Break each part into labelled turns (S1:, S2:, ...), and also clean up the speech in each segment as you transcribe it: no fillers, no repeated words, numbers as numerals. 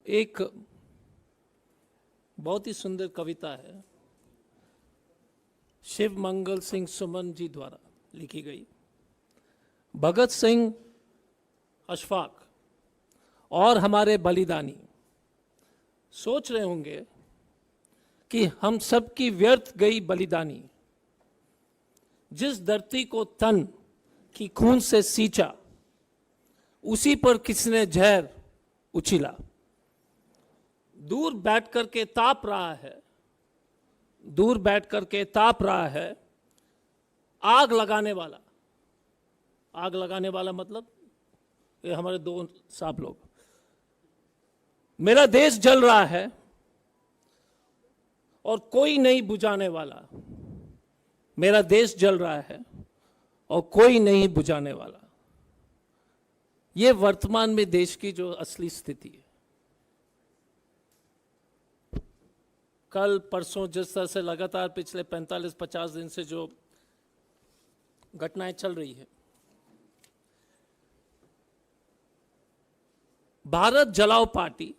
S1: एक बहुत ही सुंदर कविता है, शिव मंगल सिंह सुमन जी द्वारा लिखी गई। भगत सिंह, अशफाक और हमारे बलिदानी सोच रहे होंगे कि हम सब की व्यर्थ गई बलिदानी, जिस धरती को तन की खून से सींचा, उसी पर किसने जहर उछिला। दूर बैठ कर के ताप रहा है, दूर बैठ कर के ताप रहा है आग लगाने वाला। आग लगाने वाला मतलब ये हमारे दो साहब लोग। मेरा देश जल रहा है और कोई नहीं बुझाने वाला। मेरा देश जल रहा है और कोई नहीं बुझाने वाला। ये वर्तमान में देश की जो असली स्थिति है। कल परसों जिस तरह से लगातार पिछले 45-50 दिन से जो घटनाएं चल रही है, भारत जलाओ पार्टी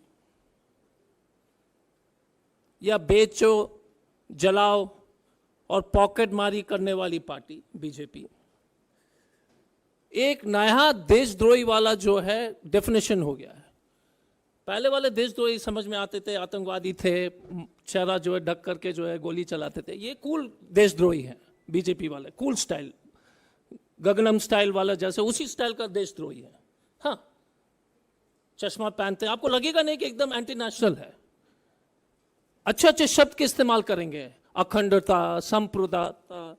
S1: या बेचो, जलाओ और पॉकेट मारी करने वाली पार्टी बीजेपी, एक नया देशद्रोही वाला जो है डेफिनेशन हो गया है। पहले वाले देशद्रोही समझ में आते थे, आतंकवादी थे, चेहरा जो है ढक करके जो है गोली चलाते थे। ये कूल देशद्रोही है बीजेपी वाले, कूल स्टाइल, गगनम स्टाइल वाला, जैसे उसी स्टाइल का देशद्रोही है। हाँ, चश्मा पहनते हैं, आपको लगेगा नहीं कि एकदम एंटी नेशनल है। अच्छे अच्छे शब्द के इस्तेमाल करेंगे, अखंडता, संप्रभुता,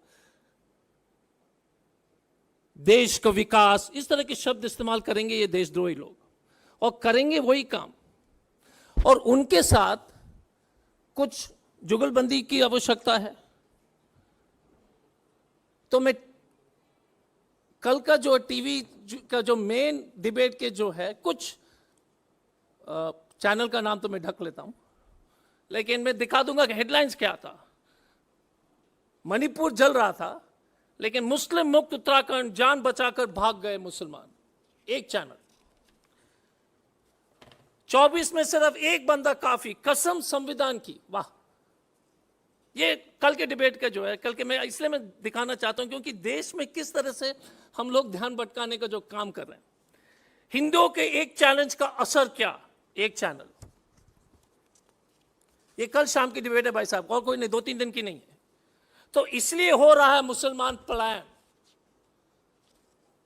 S1: देश का विकास, इस तरह के शब्द इस्तेमाल करेंगे ये देशद्रोही लोग, और करेंगे वही काम। और उनके साथ कुछ जुगलबंदी की आवश्यकता है। तो मैं कल का जो टीवी का जो मेन डिबेट के जो है, कुछ चैनल का नाम तो मैं ढक लेता हूं, लेकिन मैं दिखा दूंगा कि हेडलाइंस क्या था। मणिपुर जल रहा था, लेकिन मुस्लिम मुक्त उत्तराखंड, जान बचाकर भाग गए मुसलमान। एक चैनल। 24 में सिर्फ एक बंदा काफी, कसम संविधान की। वाह! ये कल के डिबेट का जो है, कल के मैं इसलिए मैं दिखाना चाहता हूं क्योंकि देश में किस तरह से हम लोग ध्यान भटकाने का जो काम कर रहे हैं। हिंदुओं के एक चैलेंज का असर क्या? एक चैनल। ये कल शाम की डिबेट है भाई साहब, और कोई नहीं, 2-3 दिन की नहीं है। तो इसलिए हो रहा है मुसलमान पलायन।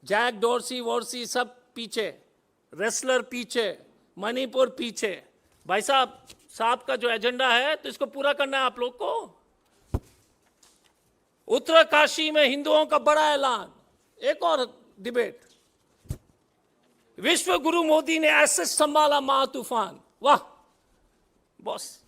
S1: जैक डोरसी वोरसी सब पीछे, रेसलर पीछे, मणिपुर पीछे। भाई साहब का जो एजेंडा है, तो इसको पूरा करना है आप लोग को। उत्तरकाशी में हिंदुओं का बड़ा ऐलान। एक और डिबेट। विश्व गुरु मोदी ने ऐसे संभाला महा तूफान। वाह बॉस,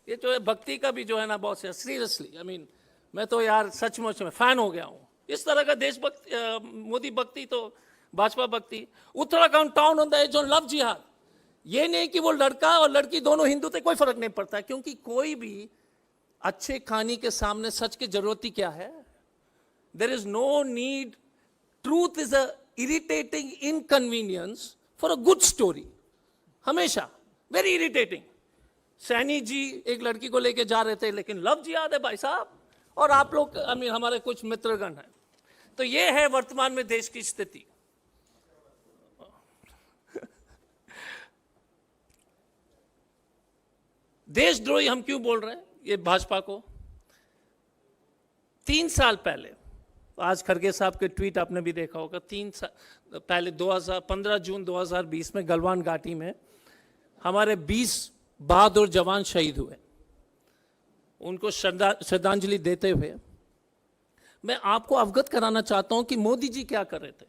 S1: ये जो है भक्ति का भी जो है ना बॉस, सीरियसली, आई मीन मैं तो यार सचमुच में फैन हो गया हूं। इस तरह का देशभक्ति, मोदी भक्ति तो भाजपा भक्ति। Uttarakhand town on the edge on love जिहाद। ये नहीं कि वो लड़का और लड़की दोनों हिंदू थे, कोई फर्क नहीं पड़ता, क्योंकि कोई भी अच्छे कहानी के सामने सच की जरूरत ही क्या है? There is no need. Truth is a irritating inconvenience for a good story. हमेशा वेरी इरिटेटिंग। सैनी जी एक लड़की को लेके जा रहे थे, लेकिन लव जिहाद है भाई साहब, और आप लोग, आई मीन हमारे कुछ मित्रगण हैं। तो ये है वर्तमान में देश की स्थिति। देशद्रोही हम क्यों बोल रहे हैं ये भाजपा को? 3 साल पहले, आज खड़गे साहब के ट्वीट आपने भी देखा होगा, 3 साल पहले 15 जून 2020 में गलवान घाटी में हमारे 20 बहादुर जवान शहीद हुए। उनको श्रद्धांजलि देते हुए मैं आपको अवगत कराना चाहता हूं कि मोदी जी क्या कर रहे थे।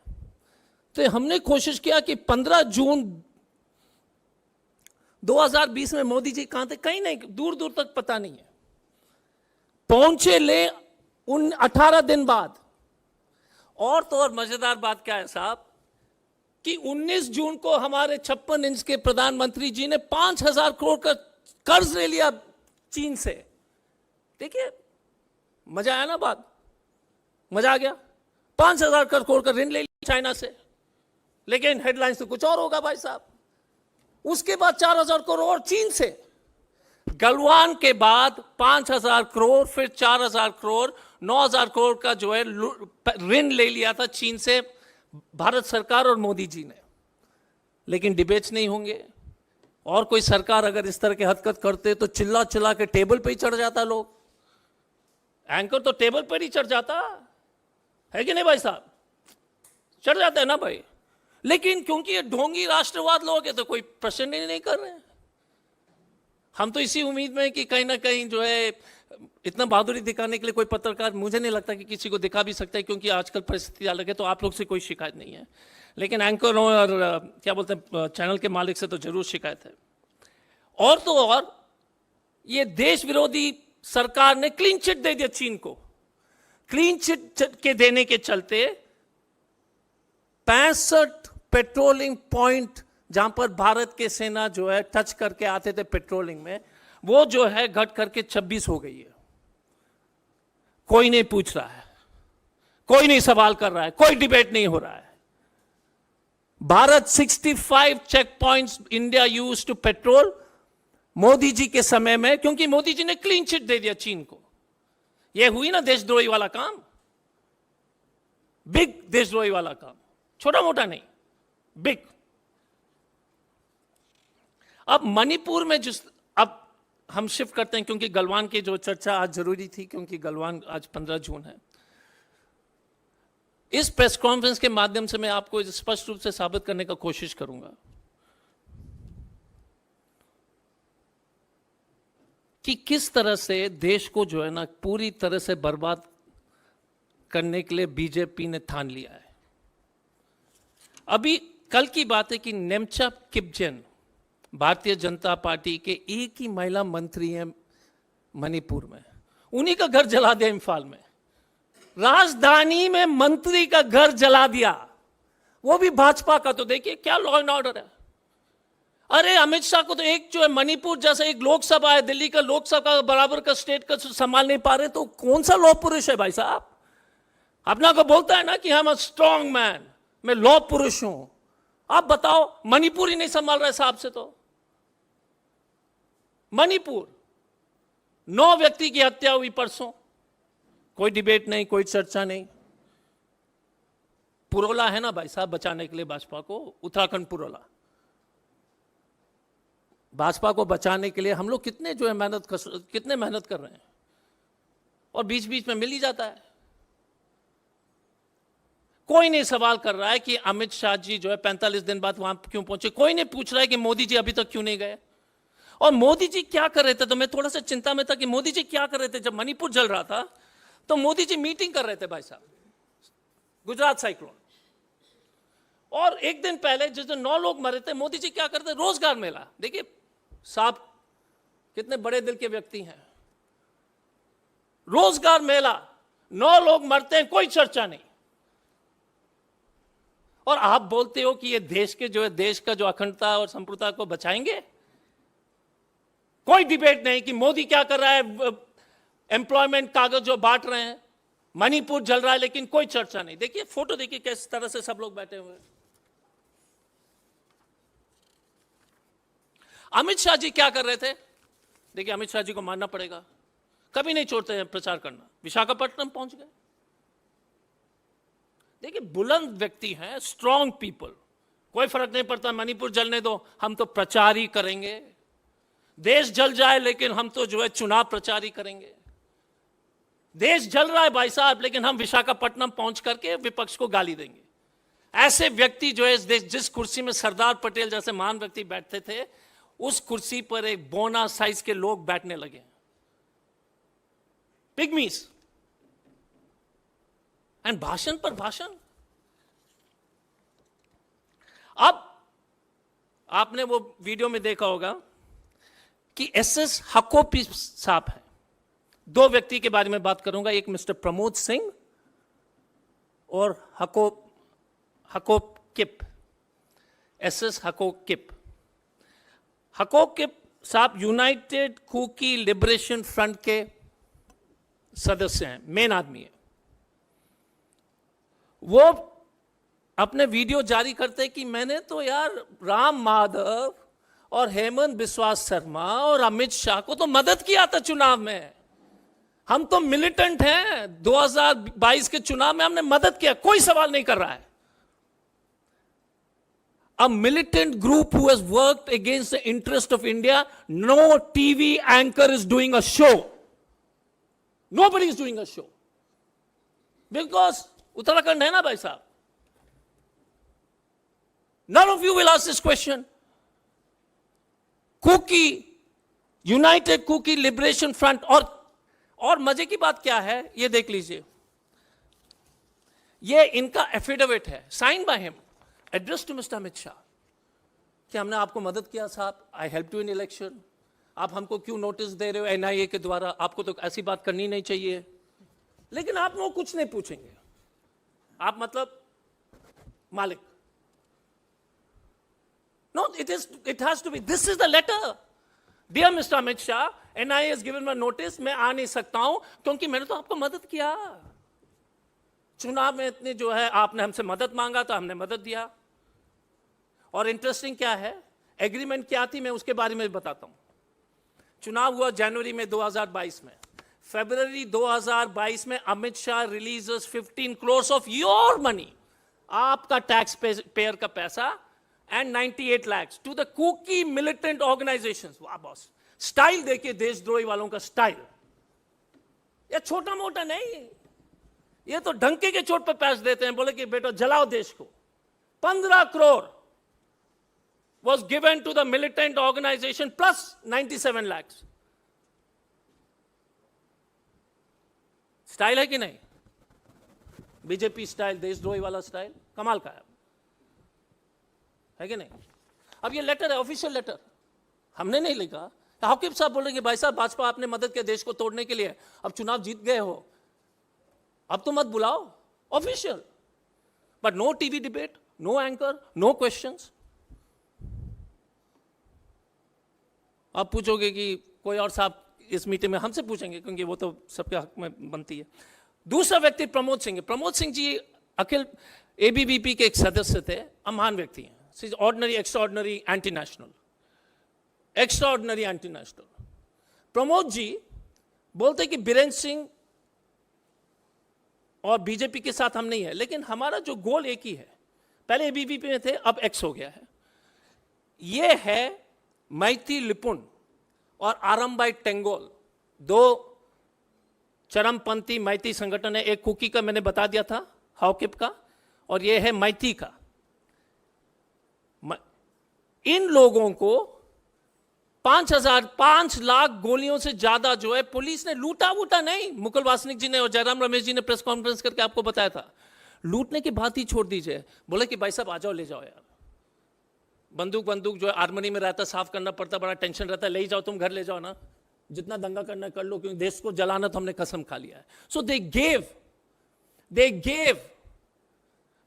S1: तो हमने कोशिश किया कि 15 जून 2020 में मोदी जी कहां थे? कहीं नहीं, दूर दूर तक पता नहीं है। पहुंचे ले 18 दिन बाद। और तो और मजेदार बात क्या है साहब, कि 19 जून को हमारे 56 इंच के प्रधानमंत्री जी ने 5,000 करोड़ का कर्ज ले लिया चीन से। देखिए मजा आया ना, बात मजा आ गया। 5,000 करोड़ का ऋण ले लिया चाइना से। लेकिन हेडलाइंस तो कुछ और होगा भाई साहब। उसके बाद 4,000 करोड़ चीन से, गलवान के बाद 5,000 करोड़, फिर 4,000 करोड़, 9,000 करोड़ का जो है ऋण ले लिया था चीन से भारत सरकार और मोदी जी ने। लेकिन डिबेट्स नहीं होंगे, और कोई सरकार अगर इस तरह के हरकत करते तो चिल्ला चिल्ला के टेबल पे ही चढ़ जाता लोग। एंकर तो टेबल पर ही चढ़ जाता है कि नहीं भाई साहब, चढ़ जाता है ना भाई। लेकिन क्योंकि ये ढोंगी राष्ट्रवाद लोग है तो कोई प्रश्न ही नहीं कर रहे हैं। हम तो इसी उम्मीद में कि कहीं ना कहीं जो है इतना बहादुरी दिखाने के लिए कोई पत्रकार, मुझे नहीं लगता कि किसी को दिखा भी सकता है, क्योंकि आजकल परिस्थिति अलग है, तो आप लोग से कोई शिकायत नहीं है। लेकिन एंकरों और क्या बोलते हैं चैनल के मालिक से तो जरूर शिकायत है। और तो और ये देश विरोधी सरकार ने क्लीन चिट दे दिया चीन को। क्लीन चिट के देने के चलते 65 पेट्रोलिंग पॉइंट जहां पर भारत के सेना जो है टच करके आते थे पेट्रोलिंग में, वो जो है घट करके 26 हो गई है। कोई नहीं पूछ रहा है, कोई नहीं सवाल कर रहा है, कोई डिबेट नहीं हो रहा है। Bharat 65 check points India use to petrol Modi ji के समय में, क्योंकि मोदी जी ने क्लीन चिट दे दिया चीन को। यह हुई ना देशद्रोही वाला काम, बिग देशद्रोही वाला काम, छोटा मोटा नहीं, बिग। अब मणिपुर में जिस, अब हम शिफ्ट करते हैं क्योंकि गलवान की जो चर्चा आज जरूरी थी, क्योंकि गलवान आज 15 जून है। इस प्रेस कॉन्फ्रेंस के माध्यम से मैं आपको स्पष्ट रूप से साबित करने का कोशिश करूंगा कि किस तरह से देश को जो है ना पूरी तरह से बर्बाद करने के लिए बीजेपी ने ठान लिया है। अभी कल की बात है कि नेमचा किपजेन भारतीय जनता पार्टी के एक ही महिला मंत्री हैं मणिपुर में, उन्हीं का घर जला दिया। इम्फाल में राजधानी में मंत्री का घर जला दिया, वो भी भाजपा का। तो देखिए क्या लॉ एंड ऑर्डर है। अरे अमित शाह को तो एक जो है मणिपुर जैसा एक लोकसभा है, दिल्ली का लोकसभा बराबर का स्टेट का संभाल नहीं पा रहे, तो कौन सा लॉ पुरुष है भाई साहब। अपना को बोलता है ना कि हम स्ट्रॉन्ग मैन, मैं लॉ पुरुष हूं। आप बताओ, मणिपुर ही नहीं संभाल रहा साहब से। तो मणिपुर 9 व्यक्ति की हत्या हुई परसों, कोई डिबेट नहीं, कोई चर्चा नहीं। पुरोला है ना भाई साहब बचाने के लिए भाजपा को, उत्तराखंड पुरोला। भाजपा को बचाने के लिए हम लोग कितने जो है मेहनत कर रहे हैं, और बीच बीच में मिल ही जाता है। कोई नहीं सवाल कर रहा है कि अमित शाह जी जो है 45 दिन बाद वहां क्यों पहुंचे। कोई नहीं पूछ रहा है कि मोदी जी अभी तक क्यों नहीं गए, और मोदी जी क्या कर रहे थे। तो मैं थोड़ा सा चिंता में था कि मोदी जी क्या कर रहे थे। जब मणिपुर जल रहा था तो मोदी जी मीटिंग कर रहे थे भाई साहब, गुजरात साइक्लोन। और एक दिन पहले जिस दिन 9 लोग मरे थे, मोदी जी क्या करते, रोजगार मेला। देखिए साहब कितने बड़े दिल के व्यक्ति हैं। रोजगार मेला, 9 लोग मरते हैं, कोई चर्चा नहीं। और आप बोलते हो कि ये देश के जो है, देश का जो अखंडता और संप्रभुता को बचाएंगे। कोई डिबेट नहीं कि मोदी क्या कर रहा है, एम्प्लॉयमेंट कागज जो बांट रहे हैं, मणिपुर जल रहा है, लेकिन कोई चर्चा नहीं। देखिए फोटो, देखिए किस तरह से सब लोग बैठे हुए हैं। अमित शाह जी क्या कर रहे थे। देखिए अमित शाह जी को मानना पड़ेगा, कभी नहीं छोड़ते हैं प्रचार करना। विशाखापट्टनम पहुंच गए। देखिए बुलंद व्यक्ति हैं, स्ट्रॉन्ग पीपल, कोई फर्क नहीं पड़ता, मणिपुर जलने दो, हम तो प्रचार ही करेंगे। देश जल जाए लेकिन हम तो जो है चुनाव प्रचार ही करेंगे। देश जल रहा है भाई साहब, लेकिन हम विशाखापट्टनम पहुंच करके विपक्ष को गाली देंगे। ऐसे व्यक्ति जो है इस देश, जिस कुर्सी में सरदार पटेल जैसे महान व्यक्ति बैठते थे, उस कुर्सी पर एक बोना साइज के लोग बैठने लगे, पिग्मीज। एंड भाषण पर भाषण। अब आपने वो वीडियो में देखा होगा कि एसएस हकोपी साहब हैं। 2 व्यक्ति के बारे में बात करूंगा, एक मिस्टर प्रमोद सिंह और हकोकिप, एसएस हकोकिप। हकोकिप साहब यूनाइटेड कुकी लिबरेशन फ्रंट के सदस्य हैं, मेन आदमी है। वो अपने वीडियो जारी करते कि मैंने तो यार राम माधव और हेमंत बिस्वा शर्मा और अमित शाह को तो मदद किया था चुनाव में। हम तो मिलिटेंट हैं, 2022 के चुनाव में हमने मदद किया, कोई सवाल नहीं कर रहा है। A militant group who has worked against the interest of India, no TV anchor is doing a show. Nobody is doing a show. Because Uttarakhand है ना भाई साहब। None of you will ask this question. Kuki, United Kuki Liberation Front, और मजे की बात क्या है, ये देख लीजिए, ये इनका एफिडेविट है, sign by him, address to mister Amit Shah, कि हमने आपको मदद किया साहब, I help you in election, आप हमको क्यों नोटिस दे रहे हो एनआईए के द्वारा, आपको तो ऐसी बात करनी नहीं चाहिए। लेकिन आप वो कुछ नहीं पूछेंगे, आप मतलब मालिक। No, it has to be. This is the letter. Dear Mr. Amit Shah, NIA has given me notice, मैं आ नहीं सकता हूं क्योंकि मैंने तो आपको मदद किया। चुनाव में इतने जो है आपने हमसे मदद मांगा तो हमने मदद दिया। और इंटरेस्टिंग क्या है, एग्रीमेंट क्या थी मैं उसके बारे में बताता हूं। चुनाव हुआ जनवरी में 2022 में, फरवरी 2022 में Amit Shah releases 15 crores of your money, आपका टैक्स पेयर का पैसा, and 98 lakhs to the Kuki militant organizations। वाह बॉस, स्टाइल देखिए देशद्रोही वालों का स्टाइल, ये छोटा मोटा नहीं, ये तो डंके के चोट पे पैसे देते हैं, बोले कि बेटा जलाओ देश को। 15 crore was given to the militant organization plus 97 lakhs। Style है कि नहीं? बीजेपी स्टाइल, देशद्रोही वाला स्टाइल, कमाल का है कि नहीं? अब ये लेटर है, ऑफिशियल लेटर, हमने नहीं लिखा। हाकिम साहब बोल रहे कि भाई साहब भाजपा आपने मदद किया देश को तोड़ने के लिए, अब चुनाव जीत गए हो, अब तो मत बुलाओ, official. But no TV debate, no anchor, no questions. आप पूछोगे कि कोई और साहब इस मीटिंग में, हमसे पूछेंगे क्योंकि वो तो सबके हक में बनती है। दूसरा व्यक्ति प्रमोद सिंह है। प्रमोद सिंह जी अखिल एबीवीपी के एक सदस्य थे, महान व्यक्ति हैं, ordinary extraordinary anti national, extraordinary anti national. Pramod ji बोलते कि बीरेंद्र सिंह और बीजेपी के साथ हम नहीं है, लेकिन हमारा जो गोल एक ही है, पहले एबीवीपी में थे अब एक्स हो गया है, ये है मैती लिपुन और आरंबाई टेंगोल, दो चरमपंथी मैती संगठन है, एक कुकी का मैंने बता दिया था हाउकिप का, और ये है मैती का। इन लोगों को 5 लाख गोलियों से ज्यादा जो है पुलिस ने लूटा वूटा नहीं। मुकुल वासनिक जी ने और जयराम रमेश जी ने प्रेस कॉन्फ्रेंस करके आपको बताया था, लूटने की बात ही छोड़ दीजिए, बोले कि भाई साहब आ जाओ, ले जाओ यार, बंदूक जो है आर्मनी में रहता, साफ करना पड़ता, बड़ा टेंशन रहता है, ले जाओ, तुम घर ले जाओ ना, जितना दंगा करना कर लो, क्योंकि देश को जलाना तो हमने कसम खा लिया है। So they gave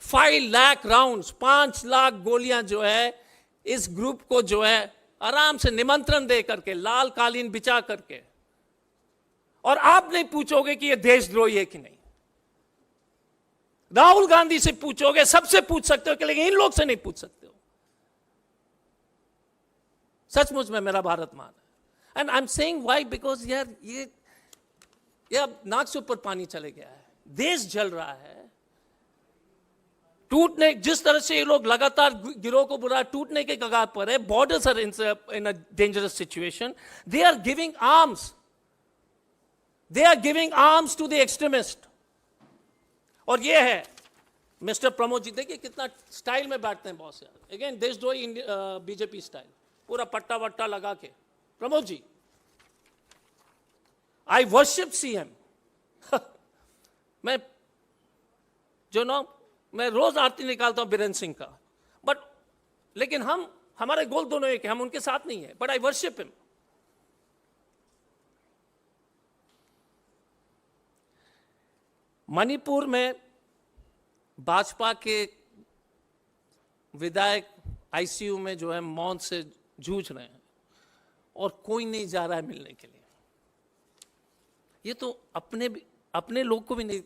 S1: 5 lakh rounds, 5 lakh गोलियां जो है इस ग्रुप को जो है आराम से निमंत्रण दे करके, लाल कालीन बिछा करके। और आप नहीं पूछोगे कि ये देशद्रोही है कि नहीं, राहुल गांधी से पूछोगे, सबसे पूछ सकते हो, लेकिन इन लोग से नहीं पूछ सकते हो। सचमुच में मेरा भारत मान है। And I am saying why, because यार ये अब नाक से ऊपर पानी चले गया है, देश जल रहा है, टूटने, जिस तरह से ये लोग लगातार गिरोह को बुरा टूटने के कगार पर है, borders are in a dangerous situation, they are giving arms to the extremist. और ये है मिस्टर प्रमोद जी, देखिए कितना स्टाइल में बैठते हैं बॉस यार, अगेन देशद्रोही बीजेपी स्टाइल, पूरा पट्टा वट्टा लगा के। प्रमोद जी, आई वर्शिप सीएम। मैं रोज आरती निकालता हूं बीरेंद्र सिंह का, बट लेकिन हमारे गोल दोनों एक है, हम उनके साथ नहीं है, but I worship him. Manipur में भाजपा के विधायक आईसीयू में जो है मौत से जूझ रहे हैं और कोई नहीं जा रहा है मिलने के लिए। ये तो अपने लोग को भी नहीं,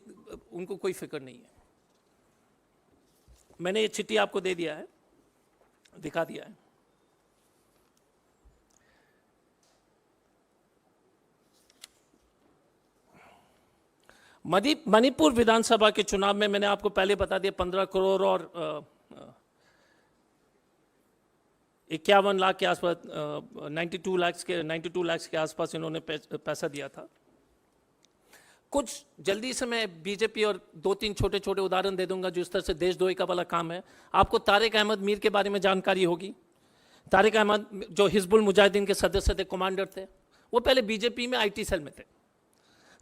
S1: उनको कोई फिक्र नहीं है। मैंने ये चिट्ठी आपको दे दिया है, दिखा दिया है। मणिपुर विधानसभा के चुनाव में मैंने आपको पहले बता दिया 15 करोड़ और 51 लाख के आसपास 92 लाख के आसपास इन्होंने पैसा दिया था। कुछ जल्दी से मैं बीजेपी और 2-3 छोटे छोटे उदाहरण दे दूंगा जो इस तरह से देशद्रोही का वाला काम है। आपको तारिक अहमद मीर के बारे में जानकारी होगी। तारिक अहमद जो हिजबुल मुजाहिदीन के सदस्य थे, कमांडर थे, वो पहले बीजेपी में आईटी सेल में थे।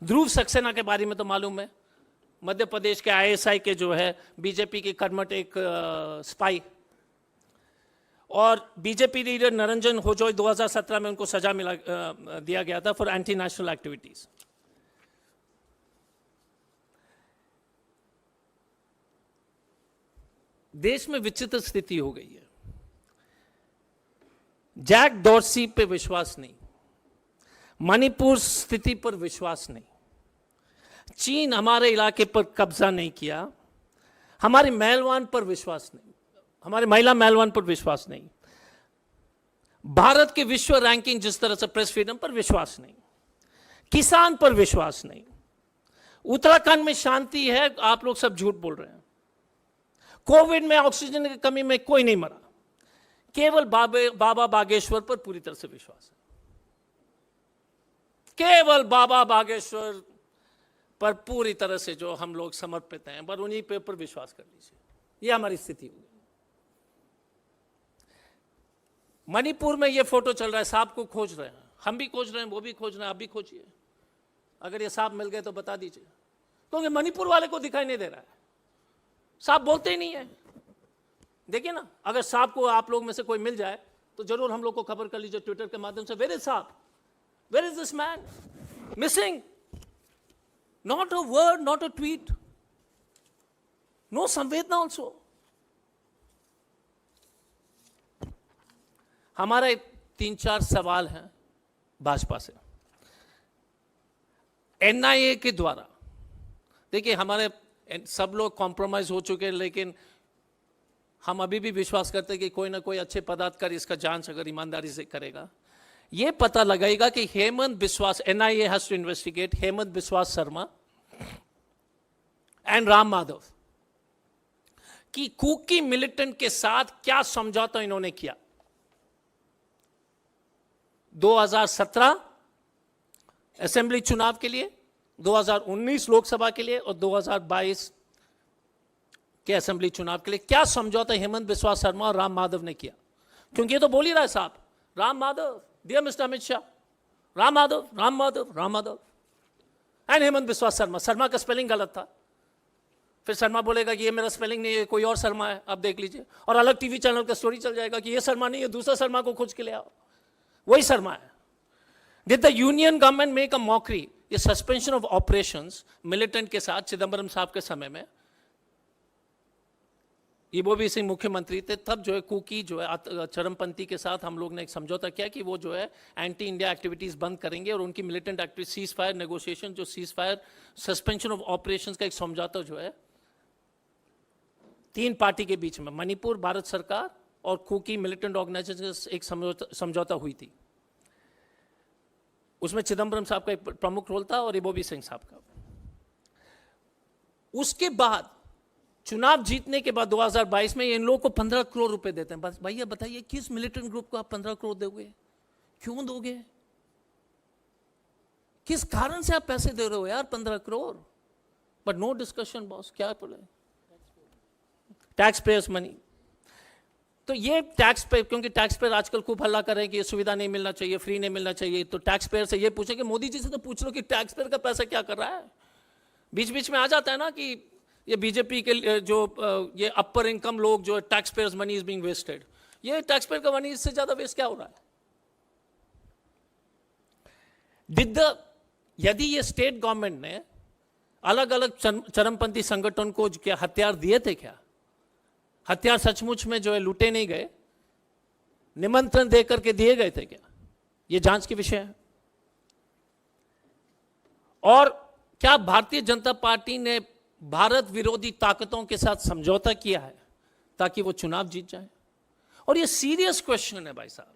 S1: ध्रुव सक्सेना के बारे में तो मालूम है, मध्य प्रदेश के आईएसआई के जो है बीजेपी के कर्मठ एक स्पाई। और बीजेपी लीडर निरंजन होजोई 2017 में उनको सजा दिया गया था फॉर एंटी नेशनल एक्टिविटीज। देश में विचित्र स्थिति हो गई है। जैक डॉर्सी पे विश्वास नहीं, मणिपुर स्थिति पर विश्वास नहीं, चीन हमारे इलाके पर कब्जा नहीं किया, हमारे महलवान पर विश्वास नहीं, हमारे महिला महलवान पर विश्वास नहीं, भारत के विश्व रैंकिंग जिस तरह से प्रेस फ्रीडम पर विश्वास नहीं, किसान पर विश्वास नहीं। उत्तराखंड में शांति है, आप लोग सब झूठ बोल रहे हैं। कोविड में ऑक्सीजन की कमी में कोई नहीं मरा, केवल बाबा बागेश्वर पर पूरी तरह से विश्वास है। केवल बाबा बागेश्वर पर पूरी तरह से जो हम लोग समर्पित हैं, पर उन्हीं पे पर विश्वास कर लीजिए। ये हमारी स्थिति होगी। मणिपुर में ये फोटो चल रहा है, सांप को खोज रहे हैं, हम भी खोज रहे हैं, वो भी खोज रहे हैं, आप भी खोजिए। अगर ये सांप मिल गए तो बता दीजिए, क्योंकि मणिपुर वाले को दिखाई नहीं दे रहा है। सांप बोलते ही नहीं है। देखिए ना, अगर सांप को आप लोग में से कोई मिल जाए तो जरूर हम लोग को खबर कर लीजिए ट्विटर के माध्यम से। Where is saanp? Where is this man? Missing. Not a word, not a tweet, no samvedna also. हमारे 3-4 सवाल हैं भाजपा से। एनआईए के द्वारा, देखिए हमारे सब लोग कॉम्प्रोमाइज हो चुके हैं, लेकिन हम अभी भी विश्वास करते हैं कि कोई ना कोई अच्छे पदाधिकारी इसका जांच अगर ईमानदारी से करेगा, यह पता लगाएगा कि Hemant Biswas, NIA has to investigate Hemant Biswas Sharma and Ram Madhav कि कुकी मिलिटेंट के साथ क्या समझौता इन्होंने किया 2017 असेंबली चुनाव के लिए, 2019 लोकसभा के लिए और 2022 के असेंबली चुनाव के लिए। क्या समझौता हेमंत बिस्वा शर्मा और राम माधव ने किया? क्योंकि ये तो बोल ही रहा है साहब, Ram Madhav, dear mister Amit Shah, Ram Madhav, Ram Madhav, Ram Madhav and Hemant Biswa Sharma. Sharma का स्पेलिंग गलत था, फिर शर्मा बोलेगा कि ये मेरा स्पेलिंग नहीं है, कोई और शर्मा है, आप देख लीजिए। और अलग टीवी चैनल का स्टोरी चल जाएगा कि ये शर्मा नहीं है, दूसरा शर्मा को खोज के ले आओ, वही शर्मा है। Did the union government make a mockery? ये सस्पेंशन ऑफ ऑपरेशंस मिलिटेंट के साथ चिदम्बरम साहब के समय में, ईबोबी सिंह मुख्यमंत्री थे, तब जो है कुकी जो है चरमपंथी के साथ हम लोग ने एक समझौता किया कि वो जो है एंटी इंडिया एक्टिविटीज बंद करेंगे और उनकी militant activity cease fire negotiation, जो cease fire suspension of operations का एक समझौता जो है 3 पार्टी के बीच में, मणिपुर, भारत सरकार और कुकी मिलिटेंट ऑर्गेनाइजेशन एक समझौता हुई थी। उसमें चिदम्बरम साहब का एक प्रमुख रोल था और ईबोबी सिंह साहब का। उसके बाद चुनाव जीतने के बाद 2022 में इन लोगों को 15 करोड़ रुपए देते हैं। बस भैया बताइए, किस मिलिटेंट ग्रुप को आप 15 करोड़ दोगे? क्यों दोगे? किस कारण से आप पैसे दे रहे हो यार 15 crore? But no discussion boss, क्या बोले, टैक्स पेयर्स मनी। तो ये टैक्स पे, क्योंकि टैक्स पेयर आजकल खूब हल्ला कर रहे हैं कि ये सुविधा नहीं मिलना चाहिए, फ्री नहीं मिलना चाहिए, तो टैक्स पेयर से ये पूछे कि मोदी जी से तो पूछ लो कि टैक्स पेयर का पैसा क्या कर रहा है। बीच बीच में आ जाता है ना कि ये बीजेपी के जो ये अपर इनकम लोग जो tax payers money is being wasted, ये टैक्स पेयर का मनी इससे ज्यादा वेस्ट क्या हो रहा है? यदि ये स्टेट गवर्नमेंट ने अलग अलग चरमपंथी संगठन को क्या हथियार दिए थे क्या? हथियार सचमुच में जो है लूटे नहीं गए, निमंत्रण देकर के दिए गए थे क्या? ये जांच के विषय है। और क्या भारतीय जनता पार्टी ने भारत विरोधी ताकतों के साथ समझौता किया है ताकि वो चुनाव जीत जाए? और ये सीरियस क्वेश्चन है भाई साहब।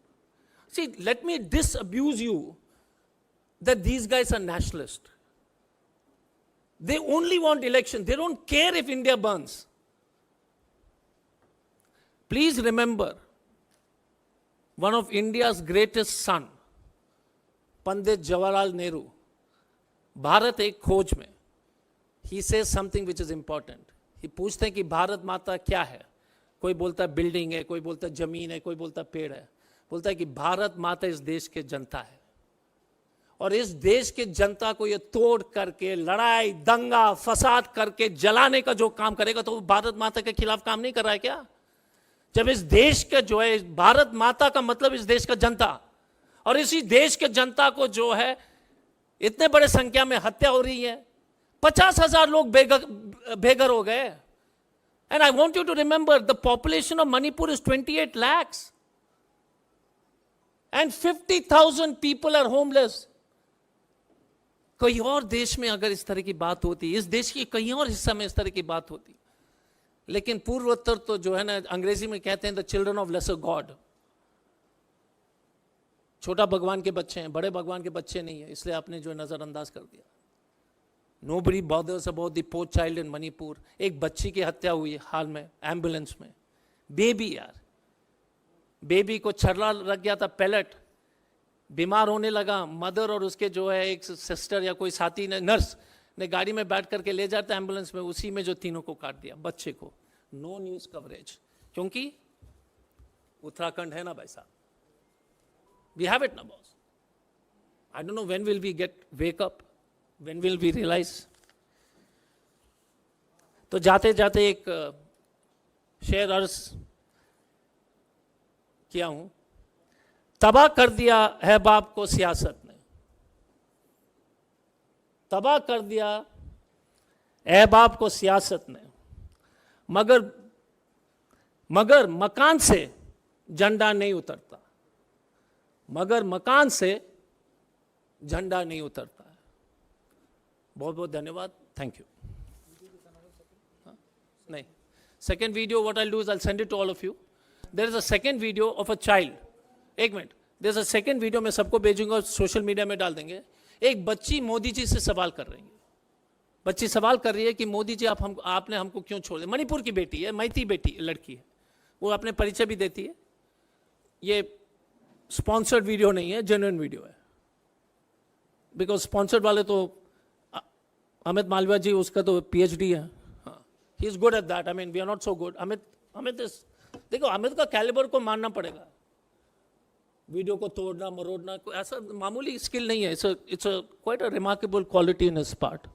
S1: See, let me disabuse you that these guys are nationalist. They only want election. They don't care if India burns. Please remember, one of India's greatest son, Pandit Jawaharlal Nehru, Bharat एक खोज में, he says something which is important. He पूछते हैं कि भारत माता क्या है? कोई बोलता है बिल्डिंग है, कोई बोलता है जमीन है, कोई बोलता है पेड़ है. बोलता है कि भारत माता इस देश के जनता है, और इस देश के जनता को ये तोड़ करके, लड़ाई, दंगा, फसाद करके जलाने का जो काम करेगा, तो वो भारत माता के खिलाफ काम नहीं कर रहा है क्या? जब इस देश के जो है, भारत माता का मतलब इस देश का जनता, और इसी देश के जनता को जो है इतने बड़े संख्या में हत्या हो रही है, 50,000 लोग बेघर हो गए. And I want you to remember, the population of Manipur is 28 lakhs and 50,000 people are homeless. कोई और देश में अगर इस तरह की बात होती, इस देश के कहीं और हिस्सा में इस तरह की बात होती, लेकिन पूर्वोत्तर तो जो है ना, अंग्रेजी में कहते हैं the children of lesser god. छोटा भगवान के बच्चे हैं, बड़े भगवान के बच्चे नहीं है, इसलिए आपने जो नजरअंदाज कर दिया. Nobody bothers about the poor child in Manipur. एक बच्ची की हत्या हुई हाल में एम्बुलेंस में, बेबी यार, बेबी को छर्रा लग गया था, पैलेट, बीमार होने लगा. मदर और उसके जो है एक सिस्टर या कोई साथी ने, नर्स ने गाड़ी में बैठ करके ले जाता एम्बुलेंस में, उसी में जो तीनों को काट दिया, बच्चे को. नो न्यूज कवरेज, क्योंकि उत्तराखंड है ना भाई साहब. We have it now, boss. I don't know when will we wake up, when will we realize. तो जाते जाते एक शेर अर्ज किया हूं. तबाह कर दिया है बाप को सियासत ने, तबाह कर दिया है बाप को सियासत ने, मगर मकान से झंडा नहीं उतरता, मगर मकान से झंडा नहीं उतरता है. बहुत बहुत धन्यवाद. Thank you. नहीं, second video what I do is I send it to all of you. There is a second video of a child. एक minute, there is a second video, मैं सबको भेजूंगा, सोशल मीडिया में डाल देंगे. एक बच्ची मोदी जी से सवाल कर रही है. बच्ची सवाल कर रही है कि मोदी जी आपने हमको क्यों छोड़ दिया. मणिपुर की बेटी है, मैती बेटी लड़की है, वो अपने परिचय भी देती है. ये स्पॉन्सर्ड वीडियो नहीं है, जेन्युइन वीडियो है. बिकॉज स्पॉन्सर्ड वाले तो अमित मालविया जी, उसका तो पीएचडी है. He is good at that. I mean we are not so good. Amit is, देखो अमित का कैलिबर को मानना पड़ेगा. वीडियो को तोड़ना मरोड़ना ऐसा मामूली स्किल नहीं है. It's quite a remarkable quality in his part.